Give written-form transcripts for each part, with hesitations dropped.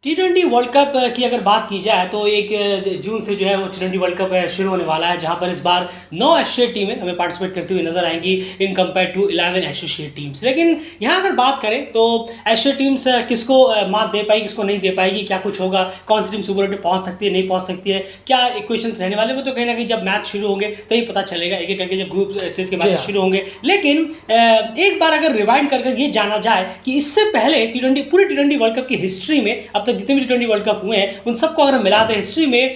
T20 world cup की अगर बात की जाए तो 1 जून से जो है वो T20 वर्ल्ड कप शुरू होने वाला है, जहां पर इस बार 9 एसोसिएट टीमें हमें पार्टिसिपेट करती हुई नजर आएंगी in compare to 11 associate teams. लेकिन यहां अगर बात करें तो एसोसिएट टीम्स किसको मात दे पाएगी, किसको नहीं दे पाएगी, क्या कुछ होगा, कौन सी टीम सुपर एट में पहुंच सकती है, नहीं पहुंच सकती है, क्या इक्वेशंस रहने वाले, वो तो कहीं ना कहीं जब मैच शुरू होंगे तभी पता चलेगा, एक एक करके जब ग्रुप स्टेज के मैच शुरू होंगे। लेकिन एक बार अगर रिवाइंड करके ये जाना जाए कि इससे पहले पूरी T20 वर्ल्ड कप की हिस्ट्री में अब तक जितने भी T20 वर्ल्ड कप हुए हैं उन सबको अगर मिला दें हिस्ट्री में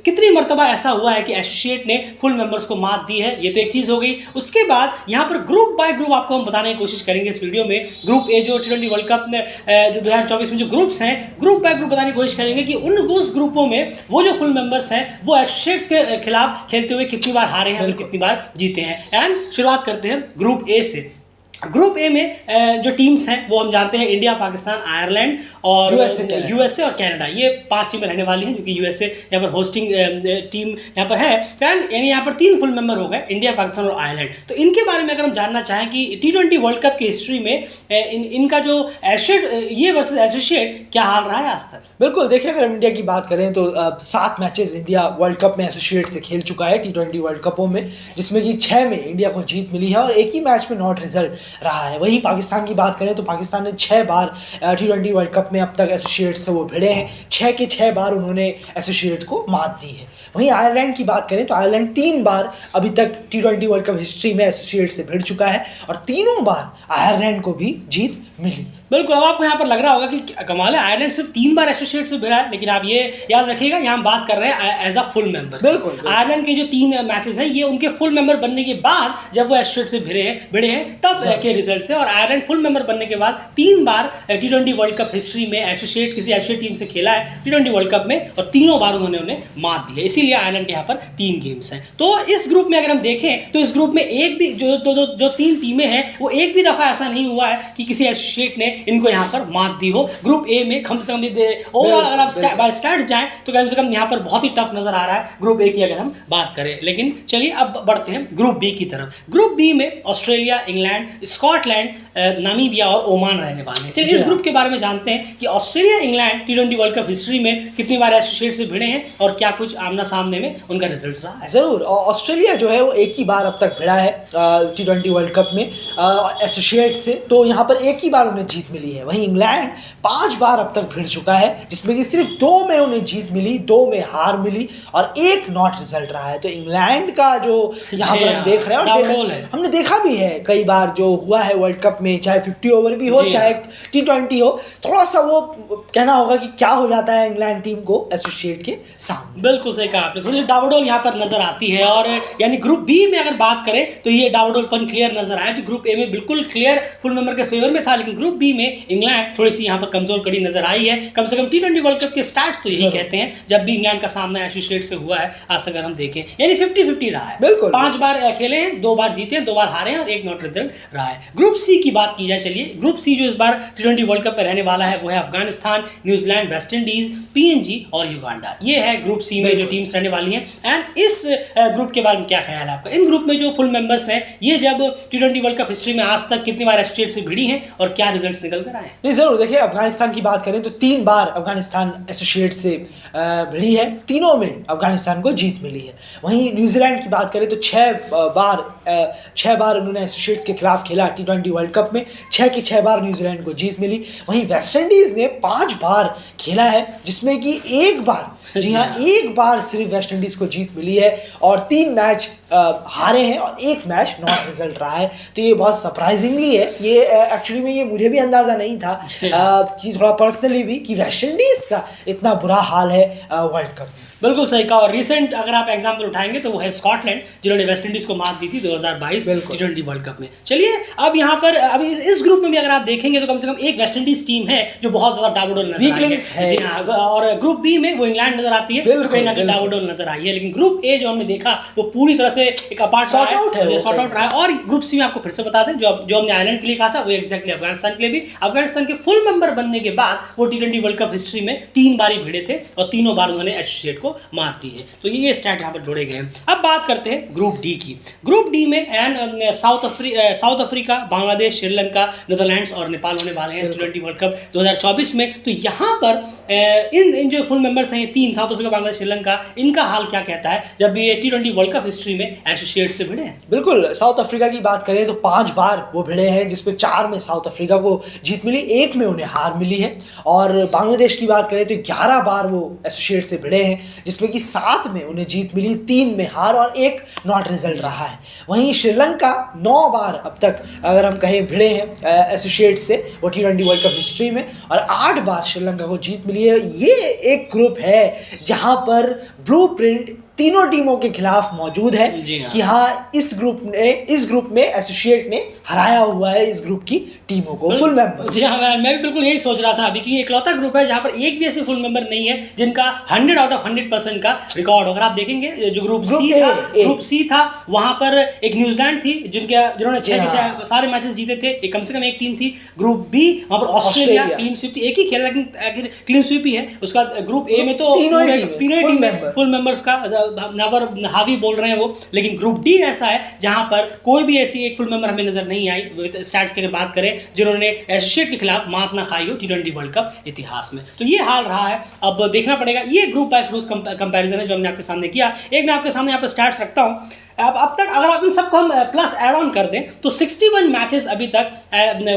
कितनी मरतबा ऐसा हुआ है कि एसोसिएट ने फुल मेंबर्स को मात दी है, ये तो एक चीज़ हो गई। उसके बाद यहाँ पर ग्रुप बाय ग्रुप आपको हम बताने की कोशिश करेंगे इस वीडियो में। ग्रुप ए जो T20 वर्ल्ड कप जो 2024 में जो ग्रुप्स हैं, ग्रुप बाय ग्रुप बताने की कोशिश करेंगे कि उस ग्रुपों में वो जो फुल मेंबर्स हैं वो एसोसिएट्स के खिलाफ खेलते हुए कितनी बार हारे हैं और कितनी बार जीते हैं। एंड शुरुआत करते हैं ग्रुप ए से। ग्रुप ए में जो टीम्स हैं वो हम जानते हैं इंडिया, पाकिस्तान, आयरलैंड और यूएसए और कनाडा, ये 5 टीमें रहने वाली हैं, जो कि यूएसए यहाँ पर होस्टिंग टीम यहाँ पर है। यानी यहाँ पर 3 फुल मेंबर हो गए, इंडिया, पाकिस्तान और आयरलैंड। तो इनके बारे में अगर हम जानना चाहें कि T20 वर्ल्ड कप की हिस्ट्री में इनका जो एसोसिएट ये वर्सेस एसोसिएट क्या हाल रहा है आज तक। बिल्कुल, देखिए अगर हम इंडिया की बात करें तो 7 मैचेस इंडिया वर्ल्ड कप में एसोसिएट से खेल चुका है T20 वर्ल्ड कपों में, जिसमें कि 6 में इंडिया को जीत मिली है और एक ही मैच में नॉट रिजल्ट रहा है। वहीं पाकिस्तान की बात करें तो पाकिस्तान ने 6 बार T20 वर्ल्ड कप में अब तक एसोसिएट से वो भिड़े हैं, 6 के 6 बार उन्होंने एसोसिएट को मात दी है। वहीं आयरलैंड की बात करें तो आयरलैंड 3 बार अभी तक T20 वर्ल्ड कप हिस्ट्री में एसोसिएट से भिड़ चुका है और तीनों बार आयरलैंड को भी जीत मिली। बिल्कुल, अब आपको यहाँ पर लग रहा होगा कि कमाल है, आयरलैंड सिर्फ 3 बार एसोसिएट से भिड़ा है, लेकिन आप ये याद रखिएगा यहाँ हम बात कर रहे हैं एज अ फुल मेंबर। बिल्कुल, आयरलैंड के जो 3 मैचेस हैं ये उनके फुल मेंबर बनने के बाद जब वो एसोसिएट से भिड़े हैं तब के रिजल्ट से। और आयरलैंड फुल मेंबर बनने के बाद 3 बार T20 वर्ल्ड कप हिस्ट्री में किसी एसोसिएट टीम से खेला है T20 वर्ल्ड कप में और तीनों बार उन्होंने उन्हें मात दी है, इसीलिए आयरलैंड के यहाँ पर 3 गेम्स हैं। तो इस ग्रुप में अगर हम देखें तो इस ग्रुप में एक भी जो 3 टीमें हैं वो एक भी दफ़ा ऐसा नहीं हुआ है कि किसी एसोसिएट ने इनको यहाँ पर मात दी हो। ग्रुप ए में कम से कम ओवरऑल अगर आप बाय स्टैट्स जाएं तो कम से कम यहाँ पर बहुत ही टफ नजर आ रहा है ग्रुप ए की अगर हम बात करें। लेकिन चलिए अब बढ़ते हैं ग्रुप बी की तरफ। ग्रुप बी में ऑस्ट्रेलिया, इंग्लैंड, स्कॉटलैंड, नामीबिया और ओमान रहने वाले हैं। चलिए इस ग्रुप के बारे में जानते हैं कि Australia, England T20 world cup history में कितनी बार एसोसिएट से भिड़े हैं और क्या कुछ आमना सामने में उनका रिजल्ट रहा है। जरूर, ऑस्ट्रेलिया जो है वो एक ही बार अब तक भिड़ा है T20 वर्ल्ड कप में एसोसिएट से, तो यहाँ पर एक ही बार उन्हें जीत मिली है। वहीं इंग्लैंड 5 बार अब तक भिड़ चुका है, जिसमें कि सिर्फ 2 में उन्हें जीत मिली, 2 में हार मिली और 1 नॉट रिजल्ट रहा है। तो इंग्लैंड का जो यहाँ पर हम देख रहे हैं और हमने देखा भी है कई बार जो हुआ है वर्ल्ड कप में, चाहे 50 ओवर भी हो चाहे T20 हो, थोड़ा सा वो कहना होगा कि क्या हो जाता है इंग्लैंड टीम को एसोसिएट के सामने। बिल्कुल सही कहा आपने, थोड़ी सी डावाडोल यहाँ पर नजर आती है। और यानी ग्रुप बी में अगर बात करें तो ये डावाडोलपन क्लियर नजर आया, जो ग्रुप ए में बिल्कुल क्लियर फुल मेंबर के फेवर में था, लेकिन ग्रुप बी में इंग्लैंड थोड़ी सी यहाँ पर कमजोर कड़ी नजर आई है। कम से कम T20 वर्ल्ड कप के स्टार्ट्स तो यही कहते हैं, जब भी इंग्लैंड का सामना एसोसिएट से हुआ है आज तक अगर हम देखें, यानी 50-50 रहा है। बिल्कुल, 5 बार खेले हैं, 2 बार जीते हैं, 2 बार हारे हैं और 1 नॉट रिजल्ट रहा है। ग्रुप सी की बात की जाए, चलिए ग्रुप सी जो इस बार T20 वर्ल्ड कप में रहने वाला है वो है Afghanistan, New Zealand, West Indies, PNG और युगांडा। ये है ग्रुप सी में जो टीम्स रहने वाली हैं। एंड इस ग्रुप के बारे में क्या ख्याल है आपका? इन ग्रुप में जो फुल मेंबर्स हैं ये जब T20 वर्ल्ड कप हिस्ट्री में आज तक कितनी बार एसोसिएट से भिड़ी हैं और क्या रिजल्ट्स निकल कर आए? नहीं, जरूर देखिए, अफगानिस्तान की बात करें तो 3 बार अफगानिस्तान एसोसिएट से भिड़ी है, तीनों में अफगानिस्तान को जीत मिली है। वहीं न्यूजीलैंड की बात करें तो 6 बार उन्होंने एसोसिएट के खिलाफ खेला T20 वर्ल्ड कप में, 6 की 6 बार न्यूजीलैंड को जीत मिली। वहीं वेस्ट इंडीज ने 5 बार खेला है, जिसमें कि 1 बार, जी हाँ 1 बार सिर्फ वेस्ट इंडीज को जीत मिली है और 3 मैच हारे हैं और 1 मैच नॉट रिजल्ट रहा है। तो ये बहुत सरप्राइजिंगली है, ये एक्चुअली में ये मुझे भी अंदाज़ा नहीं था कि थोड़ा पर्सनली भी कि वेस्ट इंडीज़ का इतना बुरा हाल है वर्ल्ड कप में। बिल्कुल सही कहा। और रिसेंट अगर आप एग्जांपल उठाएंगे तो वो है स्कॉटलैंड, जिन्होंने वेस्ट इंडीज को मात दी थी 2022 T20 वर्ल्ड कप में। चलिए अब यहाँ पर अभी इस ग्रुप में भी अगर आप देखेंगे तो कम से कम एक वेस्ट इंडीज टीम है जो बहुत ज्यादा डावाडोल नजर आई है। जी हाँ, और ग्रुप बी में वो इंग्लैंड नजर आती है, तो कहीं ना कहीं डावाडोल नजर आई है। लेकिन ग्रुप ए जो हमने देखा वो पूरी तरह से एक अपार्ट सॉर्ट आउट रहा है। और ग्रुप सी में आपको फिर से बता दें, जो हमने आयरलैंड के लिए कहा था वो एग्जैक्टली अफगानिस्तान के लिए भी भी अफगानिस्तान के फुल मेंबर बनने के बाद वो T20 वर्ल्ड कप हिस्ट्री में 3 बार ही भिड़े थे और तीनों बार उन्होंने एसोसिएट को मात दी है। तो ये स्टैट यहाँ पर जोड़े गए हैं। अब बात करते हैं ग्रुप डी की। ग्रुप डी में south Africa, Bangladesh, Sri Lanka, Netherlands और नेपाल होने वाले हैं इस T20 वर्ल्ड कप 2024 में। तो यहाँ पर इन जो फुल मेंबर्स हैं, 3 साउथ अफ्रीका, बांग्लादेश, श्रीलंका, इनका हाल क्या कहता है जब ये T20 वर्ल्ड कप हिस्ट्री में एसोसिएट से भिड़े हैं? बिल्कुल, साउथ अफ्रीका की बात करें तो 5 बार वो भिड़े हैं, जिसमें 4 में साउथ अफ्रीका को जीत मिली, 1 में उन्हें हार मिली है। और बांग्लादेश की बात करें तो 11 बार वो एसोसिएट से भिड़े हैं, जिसमें कि 7 में उन्हें जीत मिली, 3 में हार और 1 नॉट रिजल्ट रहा है। वहीं श्रीलंका 9 बार अब तक अगर हम कहें भिड़े हैं एसोसिएट से वो T20 वर्ल्ड कप हिस्ट्री में, और 8 बार श्रीलंका को जीत मिली है। ये एक ग्रुप है जहां पर ब्लूप्रिंट तीनों टीमों के खिलाफ मौजूद है कि हाँ इस ग्रुप में एसोसिएट ने हराया हुआ है इस ग्रुप की टीमों को, फुल मेंबर। जी हाँ, मैं भी बिल्कुल यही सोच रहा था अभी कि इकलौता ग्रुप है जहाँ पर एक भी ऐसे फुल मेंबर नहीं है जिनका 100 आउट ऑफ 100% का रिकॉर्ड। अगर आप देखेंगे जो ग्रुप सी था वहाँ पर एक न्यूजीलैंड थी जिन्होंने 6 के 6 सारे मैचेस जीते थे, एक कम से कम एक टीम थी। ग्रुप बी वहाँ पर ऑस्ट्रेलिया क्लीन स्वीप थी, एक ही खेला लेकिन क्लीन स्वीप ही है उसका। ग्रुप ए में तो तीनों ही टीम में फुल मेंबर्स का नवर हावी बोल रहे हैं वो। लेकिन ग्रुप डी ऐसा है जहां पर कोई भी ऐसी एक फुल मेंबर हमें नजर नहीं आई स्टैट्स की अगर बात करें जिन्होंने एसोसिएट के खिलाफ मात ना खाई हो T20 वर्ल्ड कप इतिहास में। तो ये हाल रहा है। अब देखना पड़ेगा, ये ग्रुप बाय ग्रुप कंपैरिजन है जो हमने आपके सामने किया। एक मैं आपके सामने यहाँ पर स्टैट्स रखता हूँ। अब तक अगर आप इन सबको हम प्लस ऐड ऑन कर दें तो 61 मैचेस अभी तक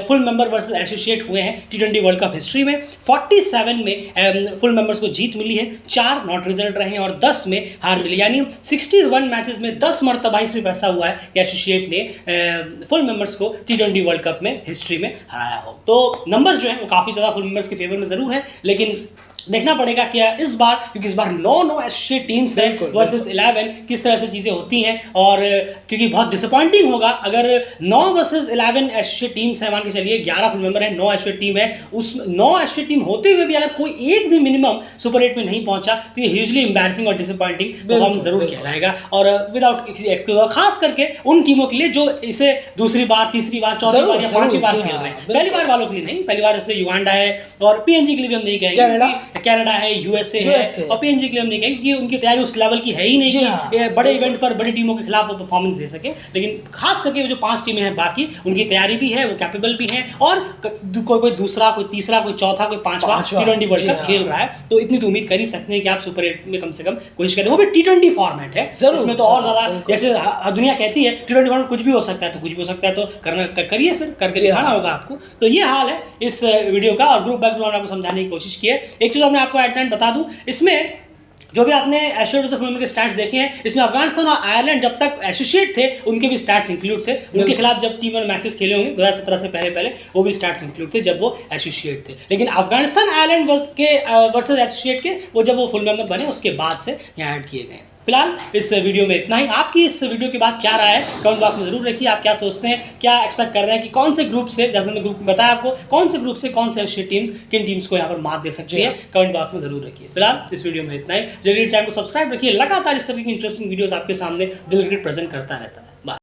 फुल मेंबर वर्सेस एसोसिएट हुए हैं T20 वर्ल्ड कप हिस्ट्री में। 47 में फुल मेंबर्स को जीत मिली है, 4 नॉट रिजल्ट रहे हैं और 10 में हार मिली। यानी 61 मैचेस में 10 मरतबा ही सिर्फ ऐसा हुआ है कि एसोसिएट ने फुल मेंबर्स को T20 वर्ल्ड कप में हिस्ट्री में हराया हो। तो नंबर्स जो हैं वो काफ़ी ज़्यादा फुल मेंबर्स के फेवर में ज़रूर है, लेकिन देखना पड़ेगा क्या इस बार, क्योंकि इस बार 9 एसोसिएट टीम्स हैं वर्सेस 11, किस तरह से चीज़ें होती हैं। और क्योंकि बहुत डिसअपॉइंटिंग होगा अगर 9 वर्सेस 11 एसोसिएट टीम्स हैं, मान के चलिए 11 फुल मेंबर हैं, 9 एसोसिएट टीम है, उस 9 एसोसिएट टीम होते हुए भी अगर कोई एक भी मिनिमम सुपर 8 में नहीं पहुंचा तो ये ह्यूजली एम्बैरसिंग और डिसअपॉइंटिंग परफॉर्मेंस जरूर कहलाएगा। और विदाउट किसी एक्सक्यूज, खास करके उन टीमों के लिए जो इसे दूसरी बार, तीसरी बार, चौथी बार या 5वीं बार खेल रहे हैं। पहली बार वालों के लिए नहीं, पहली बार जैसे युगांडा है और PNG के लिए भी हम नहीं कहेंगे, कनाडा है, USA है और PNG के लिए हम नहीं कहेंगे क्योंकि उनकी तैयारी उस लेवल की है ही नहीं कि बड़े इवेंट पर बड़ी टीमों के खिलाफ वो परफॉर्मेंस दे सके। लेकिन खास करके जो 5 टीमें हैं बाकी, उनकी तैयारी भी है, वो कैपेबल भी हैं और कोई दूसरा, कोई तीसरा, कोई चौथा, कोई 5वां T20 वर्ल्ड कप खेल रहा है। तो इतनी तो उम्मीद कर ही सकते हैं कि आप सुपर 8 में कम से कम कोशिश करें। वो भी T20 फॉर्मेट है, इसमें तो और ज़्यादा, जैसे दुनिया कहती है T20 फॉर्मेट कुछ भी हो सकता है, तो कुछ भी हो सकता है, तो करिए, फिर करके दिखाना होगा आपको। तो ये हाल है इस वीडियो का और ग्रुप बैक जो आपको समझाने की कोशिश की है। एक चीज़ मैं आपको एट एंड बता दूं, इसमें जो भी आपने एसोसिएट वर्सेस फुल मेंबर के स्टैट्स देखे हैं, इसमें अफगानिस्तान और आयरलैंड जब तक एसोसिएट थे उनके भी स्टैट्स इंक्लूड थे। उनके खिलाफ जब टीम और मैचेस खेले होंगे 2017 से पहले वो भी स्टैट्स इंक्लूड थे जब वो एसोसिएट थे। लेकिन अफगानिस्तान आयरलैंड वर्सेस एसोसिएट के वो जब वो फुल मेंबर बने उसके बाद से यहाँ ऐड किए गए हैं। फिलहाल इस वीडियो में इतना ही। आपकी इस वीडियो के बाद क्या राय है कमेंट बॉक्स में जरूर रखिए। आप क्या सोचते हैं, क्या एक्सपेक्ट कर रहे हैं कि कौन से ग्रुप से, जैसे मैंने ग्रुप बताया आपको, कौन से ग्रुप से कौन से एसोसिएट टीम्स किन टीम्स को यहाँ पर मात दे सकती है, कमेंट बॉक्स में जरूर रखिए। फिलहाल इस वीडियो में इतना ही। जल्दी चैनल को सब्सक्राइब रखिए, लगातार इस तरह की इंटरेस्टिंग वीडियोस आपके सामने डिलीवरी प्रेजेंट करता रहता है।